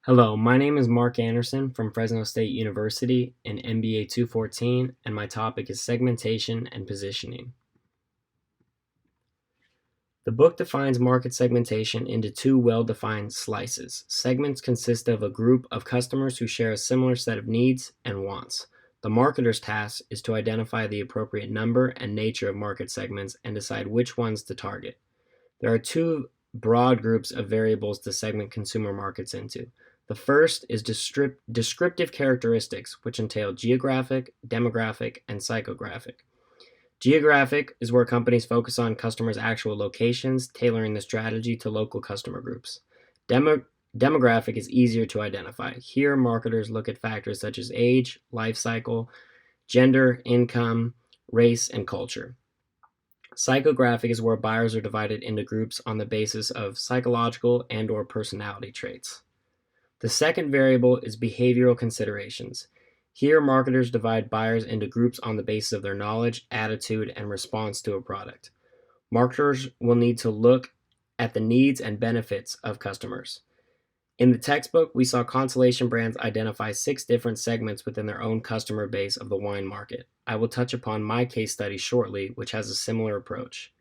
Hello, my name is Mark Anderson from Fresno State University in MBA 214, and my topic is segmentation and positioning. The book defines market segmentation into two well-defined slices. Segments consist of a group of customers who share a similar set of needs and wants. The marketer's task is to identify the appropriate number and nature of market segments and decide which ones to target. There are two broad groups of variables to segment consumer markets into. The first is descriptive characteristics, which entail geographic, demographic, and psychographic. Geographic is where companies focus on customers' actual locations, tailoring the strategy to local customer groups. Demographic is easier to identify. Here, marketers look at factors such as age, life cycle, gender, income, race, and culture. Psychographic is where buyers are divided into groups on the basis of psychological and/or personality traits. The second variable is behavioral considerations. Here, marketers divide buyers into groups on the basis of their knowledge, attitude, and response to a product. Marketers will need to look at the needs and benefits of customers. In the textbook, we saw Constellation Brands identify 6 different segments within their own customer base of the wine market. I will touch upon my case study shortly, which has a similar approach.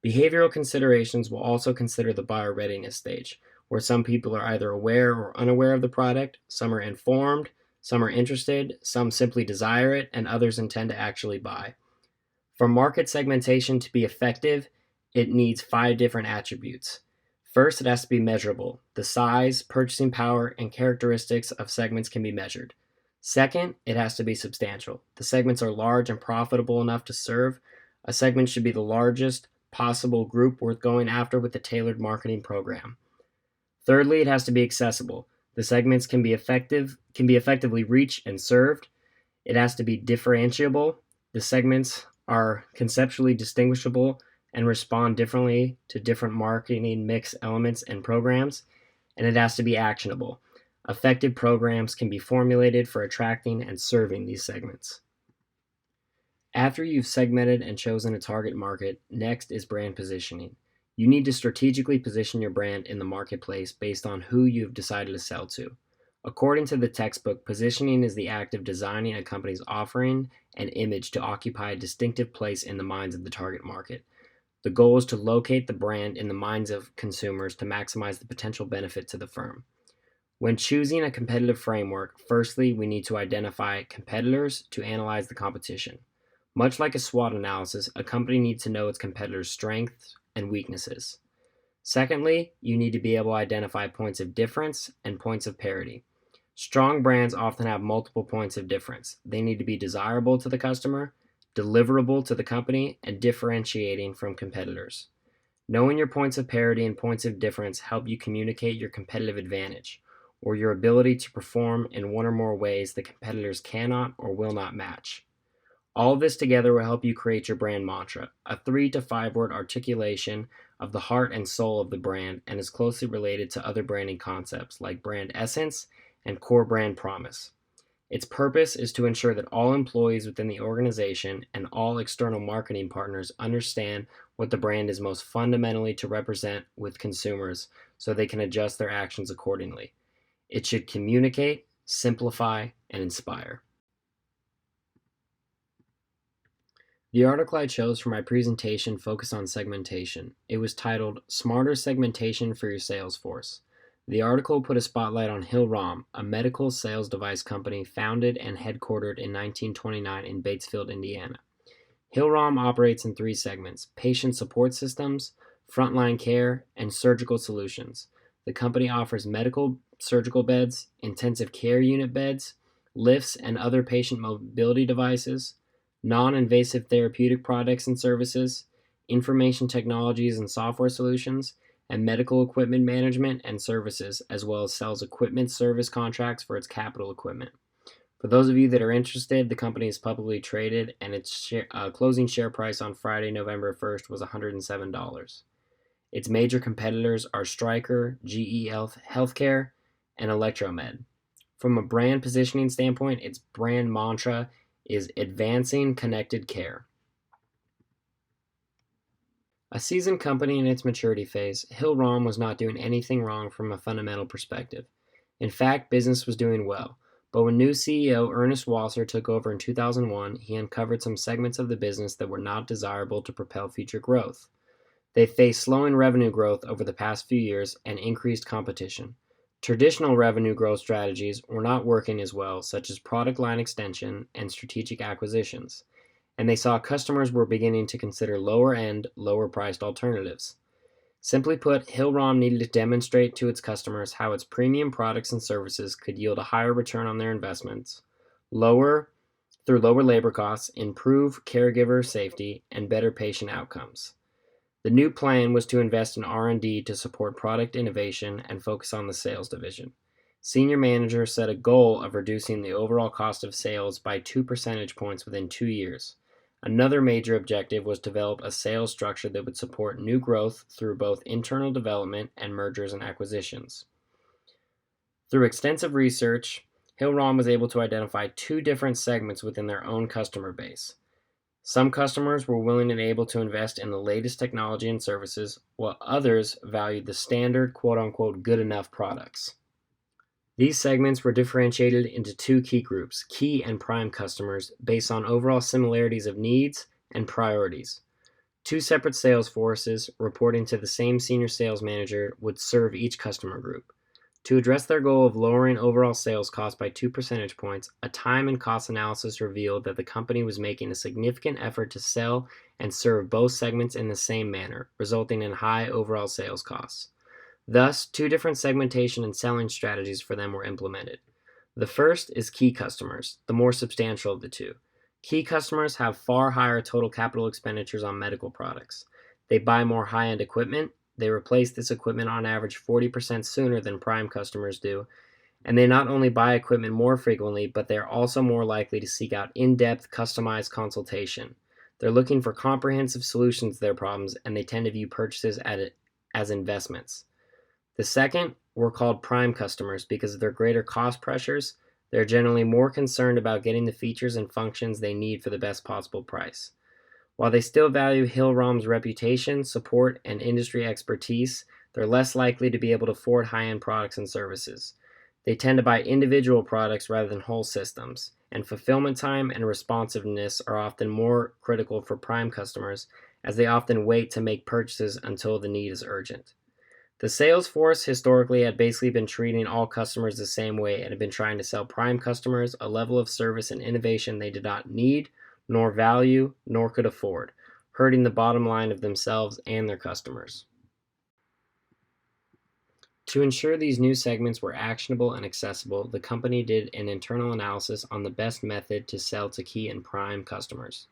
Behavioral considerations will also consider the buyer readiness stage, where some people are either aware or unaware of the product, some are informed, some are interested, some simply desire it, and others intend to actually buy. For market segmentation to be effective, it needs 5 different attributes. First, it has to be measurable. The size, purchasing power, and characteristics of segments can be measured. Second, it has to be substantial. The segments are large and profitable enough to serve. A segment should be the largest possible group worth going after with a tailored marketing program. Thirdly, it has to be accessible. The segments can be effectively reached and served. It has to be differentiable. The segments are conceptually distinguishable and respond differently to different marketing mix elements and programs. And it has to be actionable. Effective programs can be formulated for attracting and serving these segments. After you've segmented and chosen a target market, next is brand positioning. You need to strategically position your brand in the marketplace based on who you've decided to sell to. According to the textbook, positioning is the act of designing a company's offering and image to occupy a distinctive place in the minds of the target market. The goal is to locate the brand in the minds of consumers to maximize the potential benefit to the firm. When choosing a competitive framework, firstly, we need to identify competitors to analyze the competition. Much like a SWOT analysis, a company needs to know its competitors' strengths and weaknesses. Secondly, you need to be able to identify points of difference and points of parity. Strong brands often have multiple points of difference. They need to be desirable to the customer, deliverable to the company, and differentiating from competitors. Knowing your points of parity and points of difference help you communicate your competitive advantage, or your ability to perform in one or more ways that competitors cannot or will not match. All of this together will help you create your brand mantra, a 3 to 5 word articulation of the heart and soul of the brand, and is closely related to other branding concepts like brand essence and core brand promise. Its purpose is to ensure that all employees within the organization and all external marketing partners understand what the brand is most fundamentally to represent with consumers so they can adjust their actions accordingly. It should communicate, simplify, and inspire. The article I chose for my presentation focused on segmentation. It was titled Smarter Segmentation for Your Sales Force. The article put a spotlight on Hillrom, a medical sales device company founded and headquartered in 1929 in Batesville, Indiana. Hillrom operates in 3 segments: patient support systems, frontline care, and surgical solutions. The company offers medical surgical beds, intensive care unit beds, lifts and other patient mobility devices, non-invasive therapeutic products and services, information technologies and software solutions, and medical equipment management and services, as well as sells equipment service contracts for its capital equipment. For those of you that are interested, the company is publicly traded, and its closing share price on Friday, November 1st was $107. Its major competitors are Stryker, GE Healthcare, and Electromed. From a brand positioning standpoint, its brand mantra is advancing connected care. A seasoned company in its maturity phase, Hillrom was not doing anything wrong from a fundamental perspective. In fact, business was doing well. But when new CEO Ernest Wasser took over in 2001, he uncovered some segments of the business that were not desirable to propel future growth. They faced slowing revenue growth over the past few years and increased competition. Traditional revenue growth strategies were not working as well, such as product line extension and strategic acquisitions, and they saw customers were beginning to consider lower end, lower priced alternatives. Simply put, Hillrom needed to demonstrate to its customers how its premium products and services could yield a higher return on their investments, lower through lower labor costs, improve caregiver safety, and better patient outcomes. The new plan was to invest in R&D to support product innovation and focus on the sales division. Senior managers set a goal of reducing the overall cost of sales by 2 percentage points within 2 years. Another major objective was to develop a sales structure that would support new growth through both internal development and mergers and acquisitions. Through extensive research, Hillrom was able to identify 2 different segments within their own customer base. Some customers were willing and able to invest in the latest technology and services, while others valued the standard quote-unquote good enough products. These segments were differentiated into 2 key groups, key and prime customers, based on overall similarities of needs and priorities. 2 separate sales forces reporting to the same senior sales manager would serve each customer group. To address their goal of lowering overall sales costs by 2 percentage points, a time and cost analysis revealed that the company was making a significant effort to sell and serve both segments in the same manner, resulting in high overall sales costs. Thus, 2 different segmentation and selling strategies for them were implemented. The first is key customers, the more substantial of the 2. Key customers have far higher total capital expenditures on medical products. They buy more high-end equipment. They replace this equipment on average 40% sooner than prime customers do, and they not only buy equipment more frequently, but they're also more likely to seek out in-depth, customized consultation. They're looking for comprehensive solutions to their problems, and they tend to view purchases as investments. The second were called prime customers because of their greater cost pressures. They're generally more concerned about getting the features and functions they need for the best possible price. While they still value Hillrom's reputation, support, and industry expertise, they're less likely to be able to afford high-end products and services. They tend to buy individual products rather than whole systems, and fulfillment time and responsiveness are often more critical for prime customers, as they often wait to make purchases until the need is urgent. The sales force historically had basically been treating all customers the same way and had been trying to sell prime customers a level of service and innovation they did not need, nor value, nor could afford, hurting the bottom line of themselves and their customers. To ensure these new segments were actionable and accessible, the company did an internal analysis on the best method to sell to key and prime customers.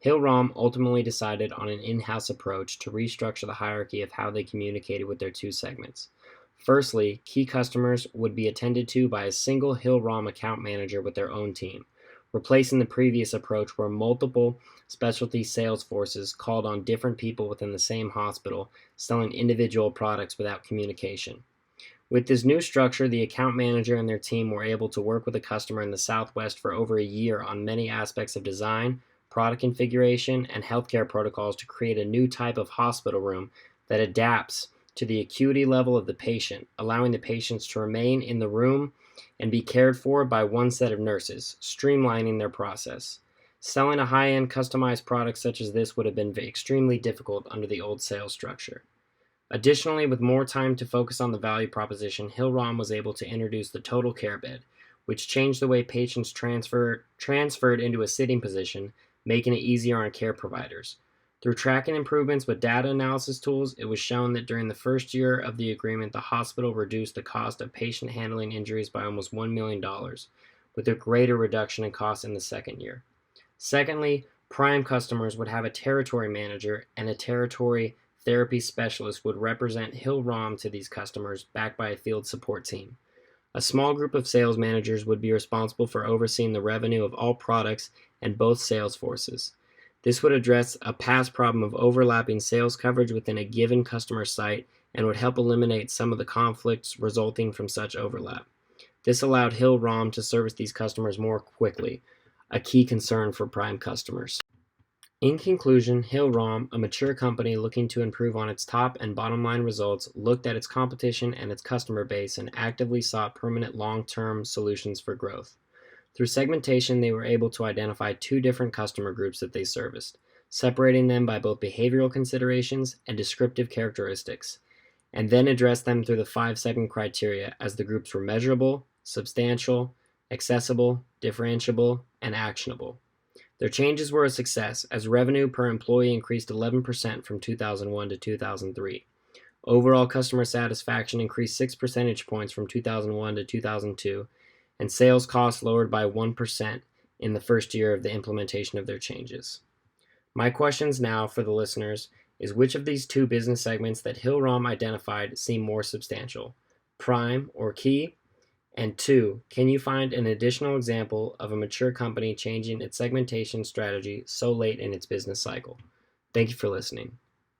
Hillrom ultimately decided on an in-house approach to restructure the hierarchy of how they communicated with their 2 segments. Firstly, key customers would be attended to by a single Hillrom account manager with their own team, replacing the previous approach where multiple specialty sales forces called on different people within the same hospital, selling individual products without communication. With this new structure, the account manager and their team were able to work with a customer in the Southwest for over a year on many aspects of design, product configuration, and healthcare protocols to create a new type of hospital room that adapts to the acuity level of the patient, allowing the patients to remain in the room and be cared for by one set of nurses, streamlining their process. Selling a high-end customized product such as this would have been extremely difficult under the old sales structure. Additionally, with more time to focus on the value proposition, Hillrom was able to introduce the total care bed, which changed the way patients transferred into a sitting position, making it easier on care providers. Through tracking improvements with data analysis tools, it was shown that during the first year of the agreement, the hospital reduced the cost of patient handling injuries by almost $1 million, with a greater reduction in costs in the second year. Secondly, prime customers would have a territory manager, and a territory therapy specialist would represent Hillrom to these customers, backed by a field support team. A small group of sales managers would be responsible for overseeing the revenue of all products and both sales forces. This would address a past problem of overlapping sales coverage within a given customer site and would help eliminate some of the conflicts resulting from such overlap. This allowed Hillrom to service these customers more quickly, a key concern for prime customers. In conclusion, Hill-Rom, a mature company looking to improve on its top and bottom line results, looked at its competition and its customer base and actively sought permanent long-term solutions for growth. Through segmentation, they were able to identify two different customer groups that they serviced, separating them by both behavioral considerations and descriptive characteristics, and then address them through the 5 segment criteria as the groups were measurable, substantial, accessible, differentiable, and actionable. Their changes were a success as revenue per employee increased 11% from 2001 to 2003. Overall customer satisfaction increased 6 percentage points from 2001 to 2002, and sales costs lowered by 1% in the first year of the implementation of their changes. My questions now for the listeners is, which of these two business segments that Hill-Rom identified seem more substantial? Prime or key? And 2, can you find an additional example of a mature company changing its segmentation strategy so late in its business cycle? Thank you for listening.